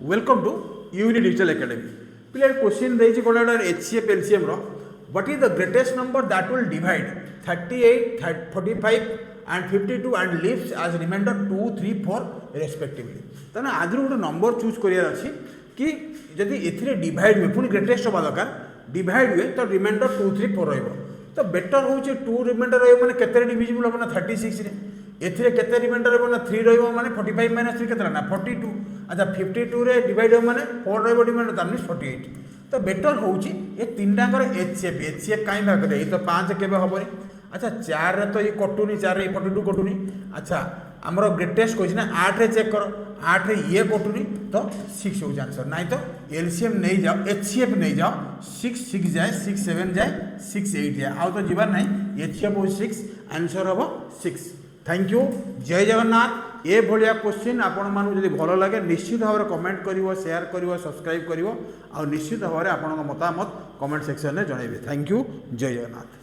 Welcome to Uni Digital Academy पिले question देछि कोन एचसीएफ एलसीएम रो what is the greatest number that will divide 38 45 and 52 and leaves as remainder 2 3 4 respectively तने आज गोटे number choose करियार अछि कि जदि एथिरे डिवाइड हुए पुनी ग्रेटेस्ट होबा दरकार डिवाइड हुए तो रिमाइंडर 2 3 4 रहइबो तो बेटर होचे 2 रिमाइंडर रहइबो माने केते डिविजिबल होबो ना 36 रे एथिरे केते रिमाइंडर रहइबो ना 3 रहइबो माने 45 - 3 केते ना 42 अच्छा 52 रे डिवाइड हो माने 4 रहइबो रिमाइंडर दैट मींस 48 तो बेटर होची ए तीनटा कर एचसीएफ काई भाग करे तो 5 केबे होबोनी अच्छा 4 रे तो ये कटुनी 4 रे 42 कटुनी अच्छा आमर ग्रेटेस्ट क्वेश्चन 8 रे चेक करो 8 रे ये कटुनी तो 6 हो आंसर नहीं तो एलसीएम नहीं जाओ एचसीएफ नहीं जाओ 6 6 जाए 6 7 जाए 6 8 जाए आउ तो जीवार नहीं एचसीएफ हो 6 आंसर हम 6 थैंक यू जय जगन्नाथ ये भाया क्वेश्चन आपण मानू जदि भल लगे निश्चित भाव में कमेंट करिवो शेयर करिवो सब्सक्राइब करिवो आ निश्चित भाव में आपण मतामत कमेंट सेक्शन में जनइबे थैंक यू जय जगन्नाथ।